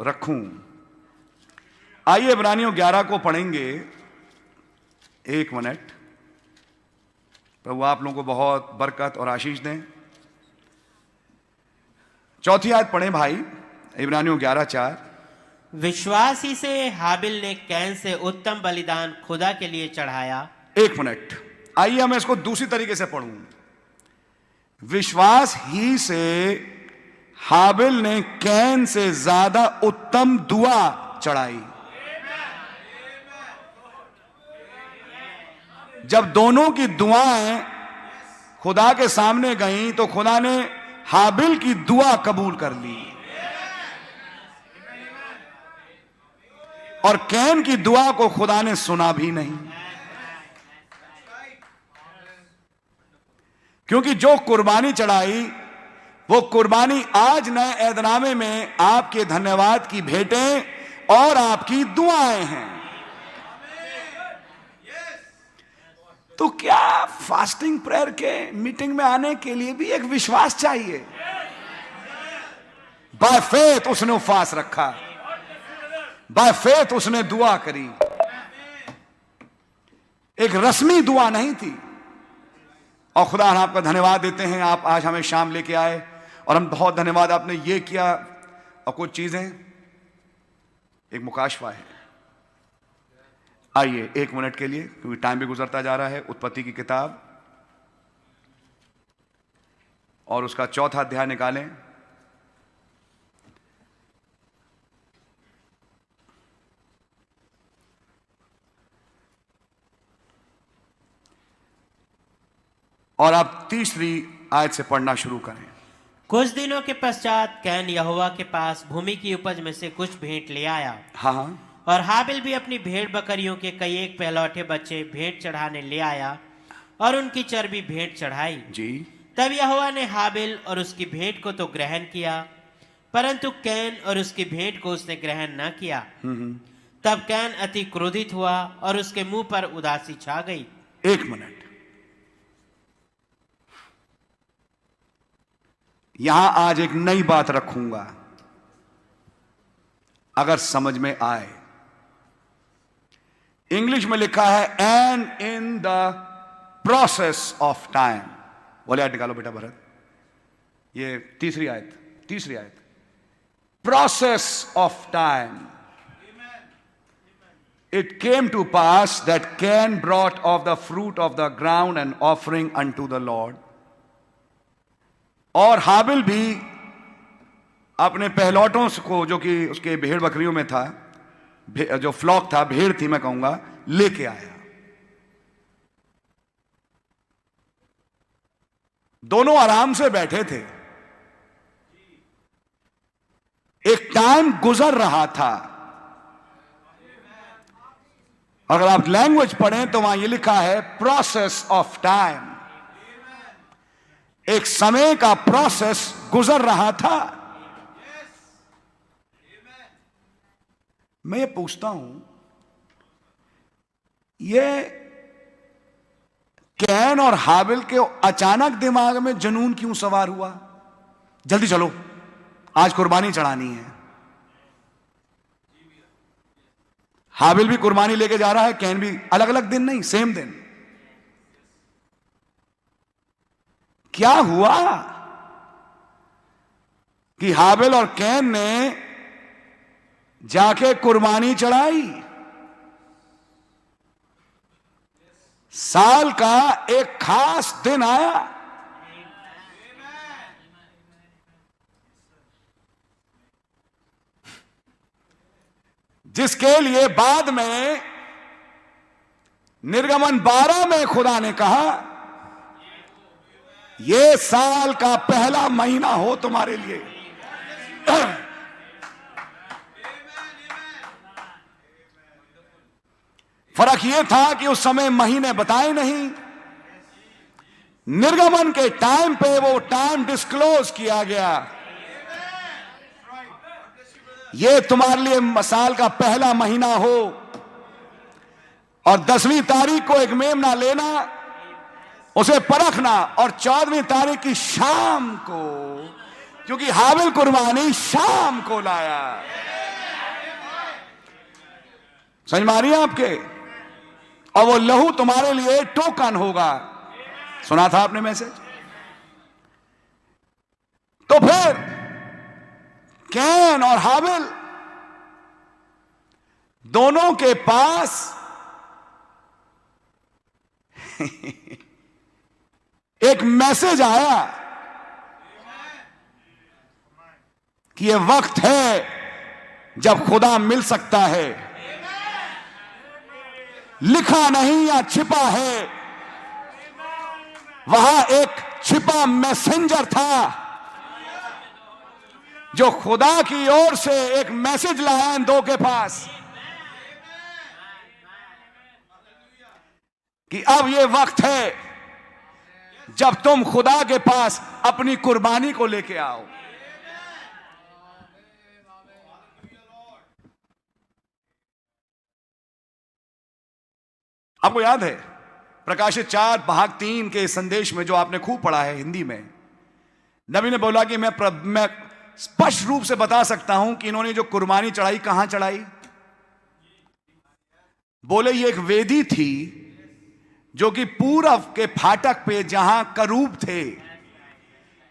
रखूं। आइए इब्रानियों 11 को पढ़ेंगे। 1 मिनट। प्रभु आप लोगों को बहुत बरकत और आशीष दें। 4 आयत पढ़ें भाई, इब्रानियों 11:4। विश्वास ही से हाबिल ने कैन से उत्तम बलिदान खुदा के लिए चढ़ाया। 1 मिनट, आइए मैं इसको दूसरी तरीके से पढ़ूं। विश्वास ही से हाबिल ने कैन से ज्यादा उत्तम दुआ चढ़ाई। जब दोनों की दुआएं खुदा के सामने गईं तो खुदा ने हाबिल की दुआ कबूल कर ली और कैन की दुआ को खुदा ने सुना भी नहीं, क्योंकि जो कुर्बानी चढ़ाई वो कुर्बानी आज नए ऐदनामे में आपके धन्यवाद की भेंटें और आपकी दुआएं हैं। तो क्या फास्टिंग प्रेयर के मीटिंग में आने के लिए भी एक विश्वास चाहिए? बाय फेथ उसने उपवास रखा, बाय फेथ उसने दुआ करी। एक रस्मी दुआ नहीं थी। और खुदा हम आपका धन्यवाद देते हैं, आप आज हमें शाम लेके आए और हम बहुत धन्यवाद आपने ये किया। और कुछ चीजें एक मुकाशवा है। आइए 1 मिनट के लिए, क्योंकि टाइम भी गुजरता जा रहा है। उत्पत्ति की किताब और उसका 4था अध्याय निकालें। और आप 3री आयत से पढ़ना शुरू करें। कुछ दिनों के पश्चात कैन यहोवा के पास भूमि की उपज में से कुछ भेंट ले आया। हाँ, और हाबिल भी अपनी भेड़ बकरियों के कई एक पहलौठे बच्चे भेंट चढ़ाने ले आया और उनकी चर्बी भेंट चढ़ाई जी। तब यहोवा ने हाबिल और उसकी भेंट को तो ग्रहण किया, परंतु कैन और उसकी भेंट को उसने ग्रहण न किया। तब कैन अति क्रोधित हुआ और उसके मुंह पर उदासी छा गई। 1 मिनट, यहां आज एक नई बात रखूंगा, अगर समझ में आए। इंग्लिश में लिखा है and in the process of time. बोले आयत निकालो बेटा भरत, ये 3री आयत। Process of time. It came to pass that Cain brought of the fruit of the ground and offering unto the Lord. और हाबिल भी अपने पहलौटों को, जो कि उसके भेड़ बकरियों में था, जो फ्लॉक था, भेड़ थी मैं कहूंगा, लेके आया। दोनों आराम से बैठे थे। एक टाइम गुजर रहा था। अगर आप लैंग्वेज पढ़ें तो वहां ये लिखा है प्रोसेस ऑफ टाइम। एक समय का प्रोसेस गुजर रहा था। मैं ये पूछता हूं, ये कैन और हाबिल के अचानक दिमाग में जुनून क्यों सवार हुआ? जल्दी चलो, आज कुर्बानी चढ़ानी है। हाबिल भी कुर्बानी लेके जा रहा है, कैन भी। अलग अलग दिन नहीं, सेम दिन। क्या हुआ कि हाबिल और कैन ने जाके कुर्बानी चढ़ाई? साल का एक खास दिन आया, जिसके लिए बाद में निर्गमन 12 में खुदा ने कहा, ये साल का पहला महीना हो तुम्हारे लिए। फर्क यह था कि उस समय महीने बताए नहीं। निर्गमन के टाइम पे वो टाइम डिस्क्लोज किया गया, ये तुम्हारे लिए साल का पहला महीना हो। और 10वीं तारीख को एक मेमना लेना, उसे परखना, और 14वीं तारीख की शाम को, क्योंकि हाबिल कुर्बानी शाम को लाया। समझ में आ रही है आपके? और वो लहू तुम्हारे लिए टोकन होगा। सुना था आपने मैसेज? तो फिर कैन और हाबिल दोनों के पास एक मैसेज आया कि यह वक्त है जब खुदा मिल सकता है। लिखा नहीं या छिपा है, वहां एक छिपा मैसेंजर था जो खुदा की ओर से एक मैसेज लाया इन दो के पास कि अब यह वक्त है जब तुम खुदा के पास अपनी कुर्बानी को लेके आओ। आपको याद है प्रकाशित 4 भाग 3 के संदेश में जो आपने खूब पढ़ा है हिंदी में, नबी ने बोला कि मैं स्पष्ट रूप से बता सकता हूं कि इन्होंने जो कुर्बानी चढ़ाई कहां चढ़ाई। बोले ये एक वेदी थी जो कि पूरब के फाटक पे जहां करूब थे,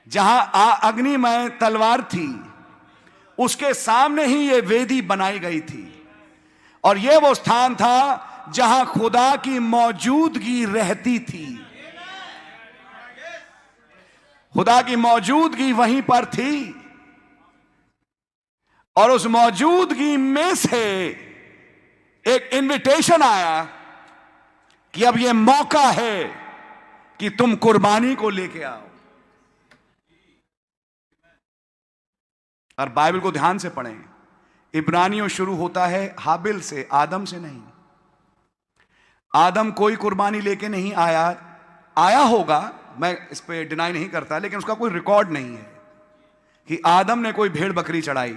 जहां अग्निमय तलवार थी, उसके सामने ही ये वेदी बनाई गई थी। और यह वो स्थान था जहां खुदा की मौजूदगी रहती थी। खुदा की मौजूदगी वहीं पर थी और उस मौजूदगी में से एक इनविटेशन आया कि अब यह मौका है कि तुम कुर्बानी को लेके आओ। और बाइबल को ध्यान से पढ़ें, इब्रानियों शुरू होता है हाबिल से, आदम से नहीं। आदम कोई कुर्बानी लेके नहीं आया, आया होगा, मैं इस पे डिनाई नहीं करता, लेकिन उसका कोई रिकॉर्ड नहीं है कि आदम ने कोई भेड़ बकरी चढ़ाई,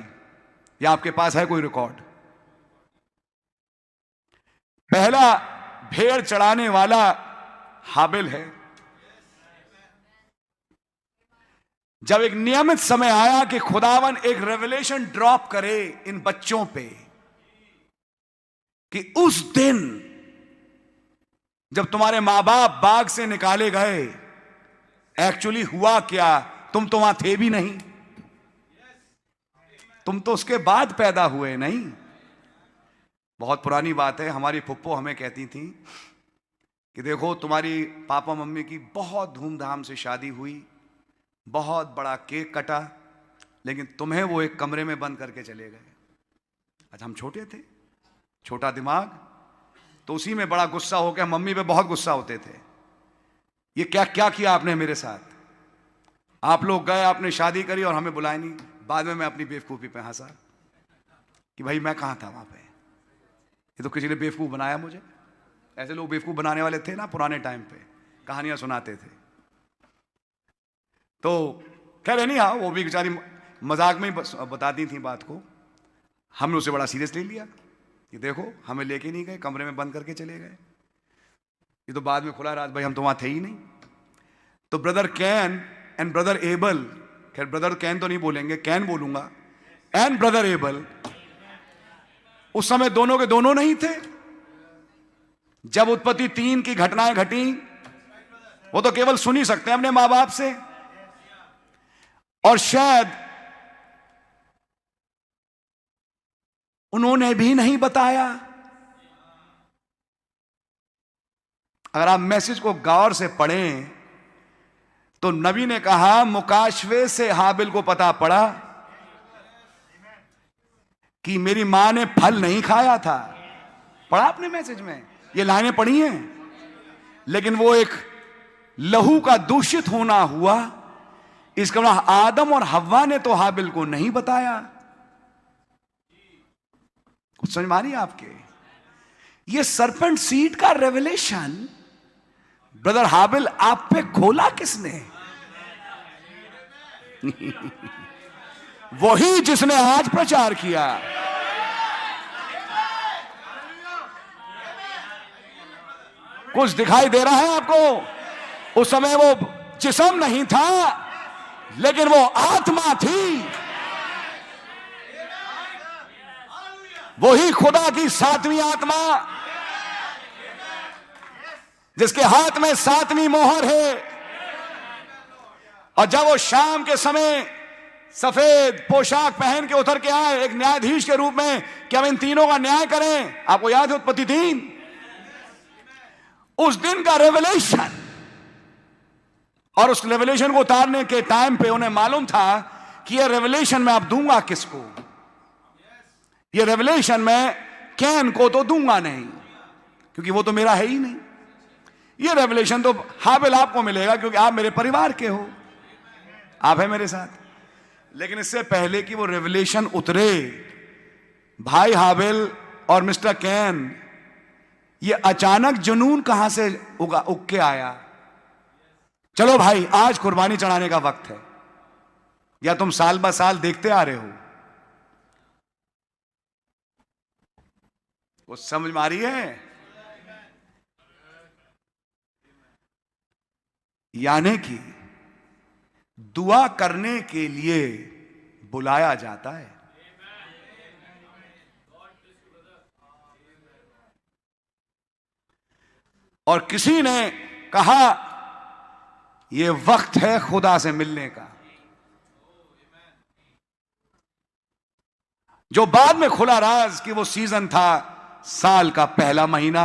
या आपके पास है कोई रिकॉर्ड? पहला भेड़ चढ़ाने वाला हाबिल है। जब एक नियमित समय आया कि खुदावन एक रेवलेशन ड्रॉप करे इन बच्चों पे कि उस दिन जब तुम्हारे मां बाप बाग से निकाले गए, एक्चुअली हुआ क्या? तुम तो वहां थे भी नहीं, तुम तो उसके बाद पैदा हुए नहीं। बहुत पुरानी बात है, हमारी फुप्पो हमें कहती थी कि देखो तुम्हारी पापा मम्मी की बहुत धूमधाम से शादी हुई, बहुत बड़ा केक कटा, लेकिन तुम्हें वो एक कमरे में बंद करके चले गए। अच्छा, हम छोटे थे, छोटा दिमाग, तो उसी में बड़ा गुस्सा हो गया, मम्मी पे बहुत गुस्सा होते थे। ये क्या क्या किया आपने मेरे साथ? आप लोग गए, आपने शादी करी और हमें बुलाया नहीं। बाद में मैं अपनी बेवकूफ़ी पे हंसा कि भाई मैं कहाँ था वहाँ पे, ये तो किसी ने बेवकूफ़ बनाया मुझे। ऐसे लोग बेवकूफ़ बनाने वाले थे ना पुराने टाइम पे, कहानियाँ सुनाते थे। तो कह रहे नहीं, हाँ वो भी बेचारी मजाक में ही बताती थी बात को। हमने उसे बड़ा सीरियस ले लिया कि देखो हमें लेके नहीं गए, कमरे में बंद करके चले गए। ये तो बाद में खुला रात, भाई हम तो वहाँ थे ही नहीं। तो brother can and brother able, खैर ब्रदर कैन तो नहीं बोलेंगे, कैन बोलूंगा, एंड ब्रदर एबल, उस समय दोनों के दोनों नहीं थे जब उत्पत्ति 3 की घटनाएं घटी। वो तो केवल सुन ही सकते हैं अपने मां बाप से, और शायद उन्होंने भी नहीं बताया। अगर आप मैसेज को गौर से पढ़ें तो नबी ने कहा मुकाशवे से हाबिल को पता पड़ा कि मेरी मां ने फल नहीं खाया था। पढ़ा आपने मैसेज में, ये लाइनें पढ़ी हैं। लेकिन वो एक लहू का दूषित होना हुआ, इसका मतलब आदम और हव्वा ने तो हाबिल को नहीं बताया। कुछ समझ में आ रही है आपके? ये सरपेंट सीड का रेवलेशन ब्रदर हाबिल आप पे खोला किसने? वही जिसने आज प्रचार किया। कुछ दिखाई दे रहा है आपको? उस समय वो जिस्म नहीं था, लेकिन वो आत्मा थी। वही खुदा की सातवीं आत्मा जिसके हाथ में सातवीं मोहर है। और जब वो शाम के समय सफेद पोशाक पहन के उतर के आए एक न्यायाधीश के रूप में कि हम इन तीनों का न्याय करें, आपको याद है उत्पत्ति 3, उस दिन का रेवलेशन, और उस रेवलेशन को उतारने के टाइम पे उन्हें मालूम था कि यह रेवलेशन मैं अब दूंगा किसको, यह रेवलेशन मैं कैन को तो दूंगा नहीं क्योंकि वो तो मेरा है ही नहीं, यह रेवलेशन तो हाबिल आपको मिलेगा क्योंकि आप मेरे परिवार के हो, आप है मेरे साथ। लेकिन इससे पहले कि वो रेवलेशन उतरे, भाई हाबिल और मिस्टर कैन, ये अचानक जुनून कहां से उग के आया? चलो भाई आज कुर्बानी चढ़ाने का वक्त है, या तुम साल ब साल देखते आ रहे हो? वो समझ में आ रही है? यानी कि दुआ करने के लिए बुलाया जाता है। और किसी ने कहा यह वक्त है खुदा से मिलने का, जो बाद में खुला राज कि वो सीजन था साल का पहला महीना,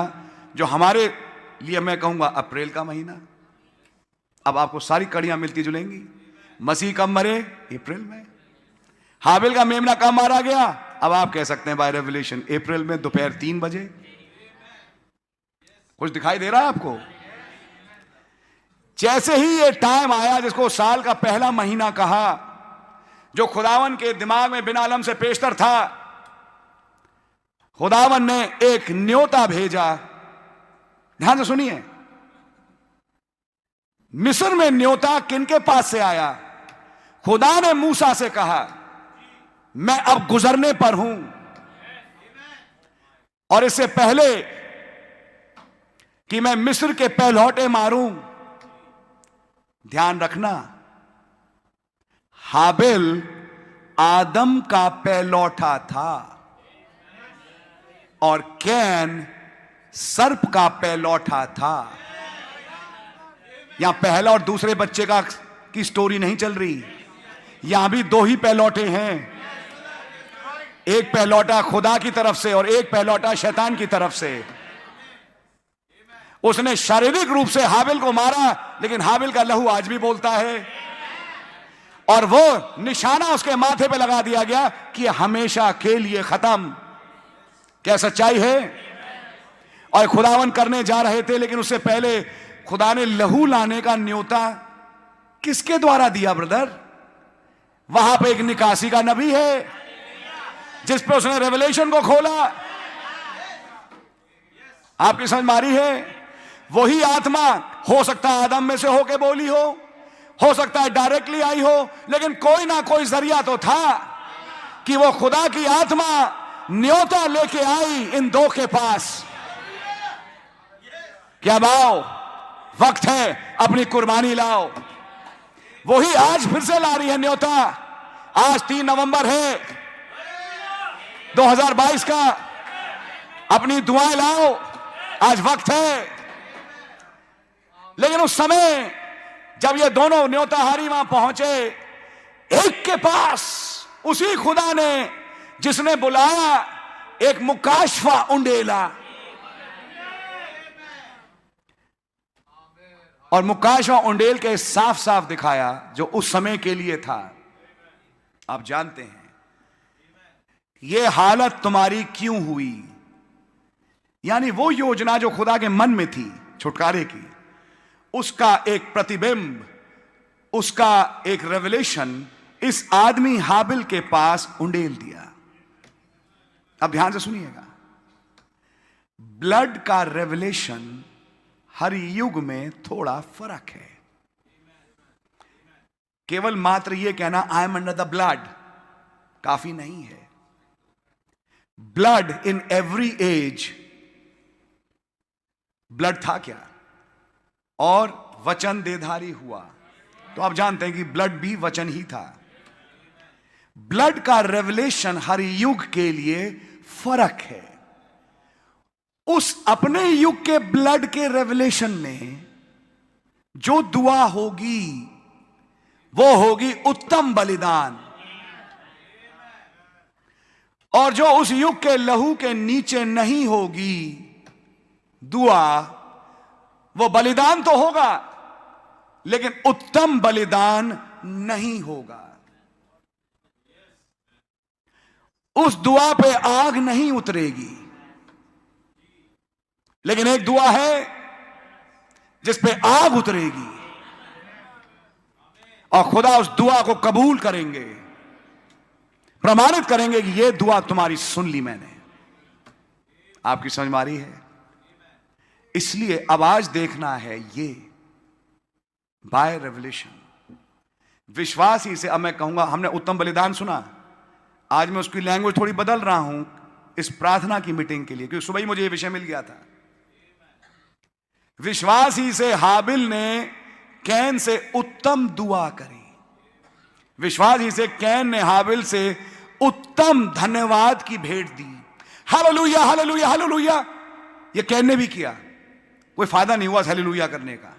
जो हमारे लिए मैं कहूंगा अप्रैल का महीना। अब आपको सारी कड़ियां मिलती जुलेंगी। मसीह कब मरे? अप्रैल में। हाबिल का मेमना कब मारा गया? अब आप कह सकते हैं बाय रेवलेशन अप्रैल में दोपहर 3 बजे। कुछ दिखाई दे रहा है आपको? जैसे ही ये टाइम आया जिसको साल का पहला महीना कहा, जो खुदावन के दिमाग में बिना अलम से पेशतर था, खुदावन ने एक न्योता भेजा। ध्यान से सुनिए, मिस्र में न्योता किनके पास से आया? खुदा ने मूसा से कहा मैं अब गुजरने पर हूं, और इससे पहले कि मैं मिस्र के पहलौटे मारूं, ध्यान रखना हाबिल आदम का पहलौठा था और कैन सर्प का पहलौठा था। यहां पहला और दूसरे बच्चे की स्टोरी नहीं चल रही, यहां भी 2 ही पहलौटे हैं, एक पहलौटा खुदा की तरफ से और एक पहलौटा शैतान की तरफ से। उसने शारीरिक रूप से हाबिल को मारा, लेकिन हाबिल का लहू आज भी बोलता है, और वो निशाना उसके माथे पे लगा दिया गया कि हमेशा के लिए खत्म। क्या सच्चाई है? और खुदावन करने जा रहे थे, लेकिन उससे पहले खुदा ने लहू लाने का न्योता किसके द्वारा दिया ब्रदर? वहां पे एक निकासी का नबी है जिस पे उसने रेवलेशन को खोला। आपकी समझ मारी है? वही आत्मा हो सकता है आदम में से होके बोली हो सकता है डायरेक्टली आई हो, लेकिन कोई ना कोई जरिया तो था कि वो खुदा की आत्मा न्योता लेके आई इन 2 के पास। क्या भाव? वक्त है अपनी कुर्बानी लाओ। वही आज फिर से ला रही है न्योता। आज 3 नवंबर है 2022 का। अपनी दुआएं लाओ, आज वक्त है। लेकिन उस समय जब ये दोनों न्योताहारी वहां पहुंचे, एक के पास उसी खुदा ने जिसने बुलाया एक मुकाशफा उंडेला, और मुकाशफा उंडेल के साफ साफ दिखाया जो उस समय के लिए था। आप जानते हैं ये हालत तुम्हारी क्यों हुई, यानी वो योजना जो खुदा के मन में थी छुटकारे की, उसका एक प्रतिबिंब, उसका एक रेवलेशन इस आदमी हाबिल के पास उंडेल दिया। अब ध्यान से सुनिएगा, ब्लड का रेवलेशन हर युग में थोड़ा फर्क है। केवल मात्र यह कहना I am under the blood काफी नहीं है। Blood in every age, blood था क्या? और वचन देधारी हुआ, तो आप जानते हैं कि ब्लड भी वचन ही था। ब्लड का रेवलेशन हर युग के लिए फर्क है। उस अपने युग के ब्लड के रेवलेशन में जो दुआ होगी वो होगी उत्तम बलिदान, और जो उस युग के लहू के नीचे नहीं होगी दुआ, वो बलिदान तो होगा लेकिन उत्तम बलिदान नहीं होगा। उस दुआ पे आग नहीं उतरेगी। लेकिन एक दुआ है जिस पे आग उतरेगी और खुदा उस दुआ को कबूल करेंगे, प्रमाणित करेंगे कि यह दुआ तुम्हारी सुन ली मैंने। आपकी समझ में आ रही है? इसलिए अब आज देखना है ये बाय रेवलेशन, विश्वास ही से। अब मैं कहूंगा हमने उत्तम बलिदान सुना, आज मैं उसकी लैंग्वेज थोड़ी बदल रहा हूं इस प्रार्थना की मीटिंग के लिए, क्योंकि सुबह ही मुझे यह विषय मिल गया था। विश्वास ही से हाबिल ने कैन से उत्तम दुआ करी। विश्वास ही से कैन ने हाबिल से उत्तम धन्यवाद की भेंट दी। हालेलुया हालेलुया हालेलुया, यह कैन ने भी किया। कोई फायदा नहीं हुआ हालेलुया करने का।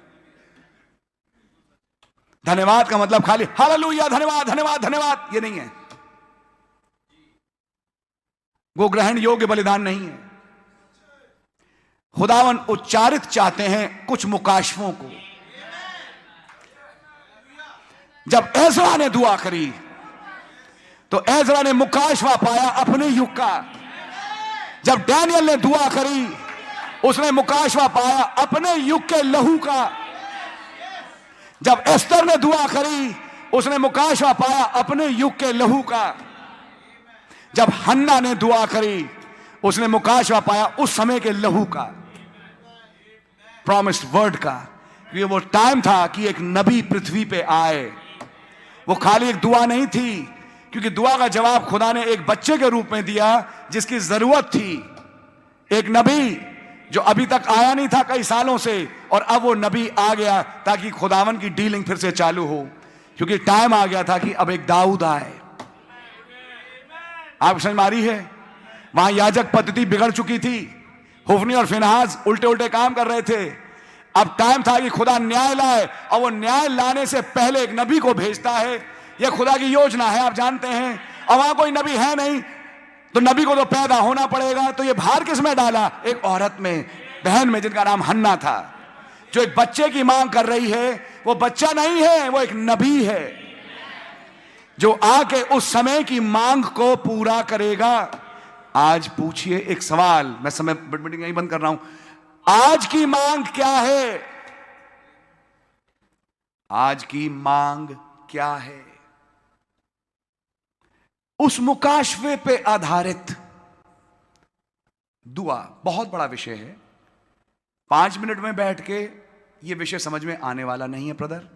धन्यवाद का मतलब खाली हालेलुया धन्यवाद धन्यवाद धन्यवाद ये नहीं है। वो ग्रहण योग्य बलिदान नहीं है। खुदावन उच्चारित चाहते हैं कुछ मुकाशफों को। जब एजरा ने दुआ करी तो एजरा ने मुकाशवा पाया अपने युग का। जब डैनियल ने दुआ करी उसने मुकाशवा पाया अपने युग के लहू का। जब एस्तर ने दुआ करी उसने मुकाशवा पाया अपने युग के लहू का। जब हन्ना ने दुआ करी उसने मुकाशवा पाया उस समय के लहू का, प्रॉमिस्ड वर्ड का। ये वो टाइम था कि एक नबी पृथ्वी पे आए। वो खाली एक दुआ नहीं थी, क्योंकि दुआ का जवाब खुदा ने एक बच्चे के रूप में दिया जिसकी जरूरत थी। एक नबी जो अभी तक आया नहीं था कई सालों से, और अब वो नबी आ गया ताकि खुदावन की डीलिंग फिर से चालू हो, क्योंकि टाइम आ गया था कि अब एक दाऊद आए। आप समझ में आ रही है? वहां याजक पद्धति बिगड़ चुकी थी। हुफनी और फिनहास उल्टे उल्टे काम कर रहे थे। अब टाइम था कि खुदा न्याय लाए, और वो न्याय लाने से पहले एक नबी को भेजता है। यह खुदा की योजना है, आप जानते हैं। और वहां कोई नबी है नहीं, तो नबी को तो पैदा होना पड़ेगा। तो ये भार किस में डाला? एक औरत में, बहन में, जिनका नाम हन्ना था, जो एक बच्चे की मांग कर रही है। वो बच्चा नहीं है, वो एक नबी है जो आके उस समय की मांग को पूरा करेगा। आज पूछिए एक सवाल, मैं समय मीटिंग यहीं बंद कर रहा हूं। आज की मांग क्या है? आज की मांग क्या है? उस मुकाशवे पे आधारित दुआ बहुत बड़ा विषय है। 5 मिनट में बैठ के ये विषय समझ में आने वाला नहीं है ब्रदर,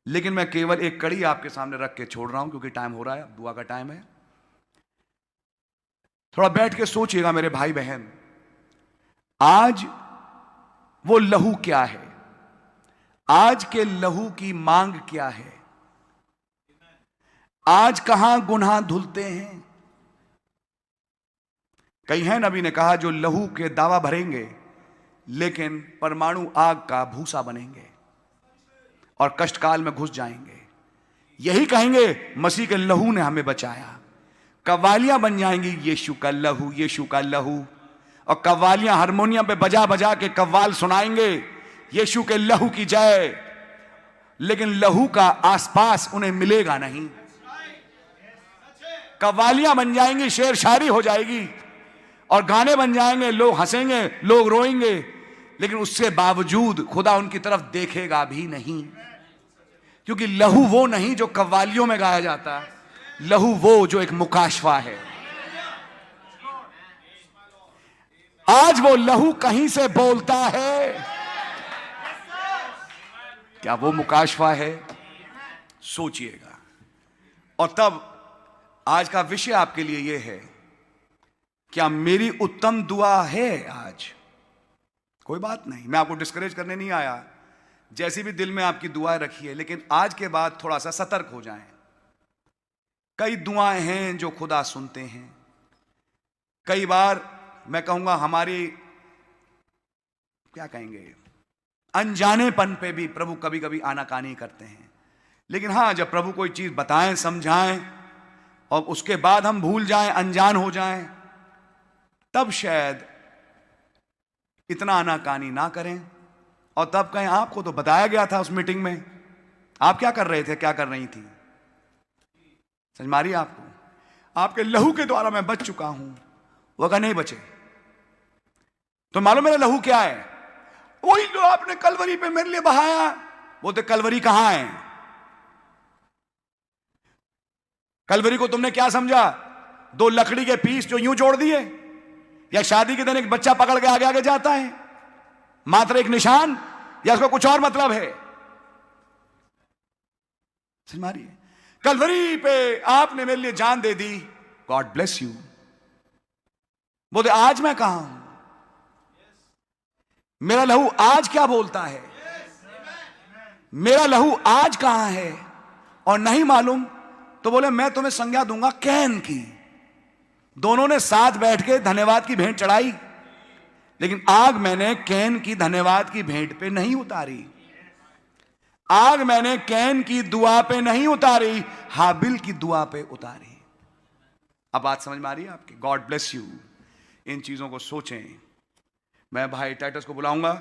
लेकिन मैं केवल एक कड़ी आपके सामने रख के छोड़ रहा हूं, क्योंकि टाइम हो रहा है, दुआ का टाइम है। थोड़ा बैठ के सोचिएगा मेरे भाई बहन, आज वो लहू क्या है? आज के लहू की मांग क्या है? आज कहां गुनाह धुलते हैं? कई हैं, नबी ने कहा, जो लहू के दावा भरेंगे लेकिन परमाणु आग का भूसा बनेंगे और कष्टकाल में घुस जाएंगे। यही कहेंगे मसीह के लहू ने हमें बचाया। कव्वालियां बन जाएंगी, यीशु का लहू, यीशु का लहू। और कव्वालियां हारमोनियम पे बजा बजा के कव्वाल सुनाएंगे, यीशु के लहू की जय। लेकिन लहू का आसपास उन्हें मिलेगा नहीं। कव्वालियां बन जाएंगी, शेर शायरी हो जाएगी और गाने बन जाएंगे, लोग हंसेंगे, लोग रोएंगे, लेकिन उसके बावजूद खुदा उनकी तरफ देखेगा भी नहीं। क्योंकि लहू वो नहीं जो कव्वालियों में गाया जाता, लहू वो जो एक मुकाशवा है। आज वो लहू कहीं से बोलता है। क्या वो मुकाशवा है? सोचिएगा। और तब आज का विषय आपके लिए यह है, क्या मेरी उत्तम दुआ है आज? कोई बात नहीं, मैं आपको डिस्करेज करने नहीं आया। जैसी भी दिल में आपकी दुआएं रखिए, लेकिन आज के बाद थोड़ा सा सतर्क हो जाएं। कई दुआएं हैं जो खुदा सुनते हैं, कई बार मैं कहूंगा हमारी क्या कहेंगे अनजानेपन पे भी प्रभु कभी कभी आनाकानी करते हैं। लेकिन हां, जब प्रभु कोई चीज बताएं, समझाएं और उसके बाद हम भूल जाएं, अनजान हो जाएं, तब शायद इतना आनाकानी ना करें और तब कहें आपको तो बताया गया था उस मीटिंग में, आप क्या कर रहे थे, क्या कर रही थी। समझ मारिए आपको, आपके लहू के द्वारा मैं बच चुका हूं। वो अगर नहीं बचे तो मालूम मेरा लहू क्या है, वही जो आपने कलवरी पे मेरे लिए बहाया। वो तो कलवरी कहां है? कलवरी को तुमने क्या समझा? दो लकड़ी के पीस जो यूं जोड़ दिए, या शादी के दिन एक बच्चा पकड़ के आगे आगे जाता है, मात्र एक निशान, या उसका कुछ और मतलब है? समझ मारिए, कलवरी पे आपने मेरे लिए जान दे दी, गॉड ब्लेस यू। बोले आज मैं कहां हूं, मेरा लहू आज क्या बोलता है, मेरा लहू आज कहां है? और नहीं मालूम तो बोले मैं तुम्हें संज्ञा दूंगा कैन की। दोनों ने साथ बैठ के धन्यवाद की भेंट चढ़ाई, लेकिन आग मैंने कैन की धन्यवाद की भेंट पे नहीं उतारी, आग मैंने कैन की दुआ पे नहीं उतारी, हाबिल की दुआ पे उतारी। अब बात समझ में आ रही है आपकी? God bless you. इन चीजों को सोचें। मैं भाई टाइटस को बुलाऊंगा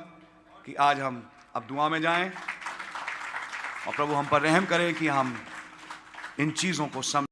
कि आज हम अब दुआ में जाएं और प्रभु हम पर रहम करे कि हम इन चीजों को समझ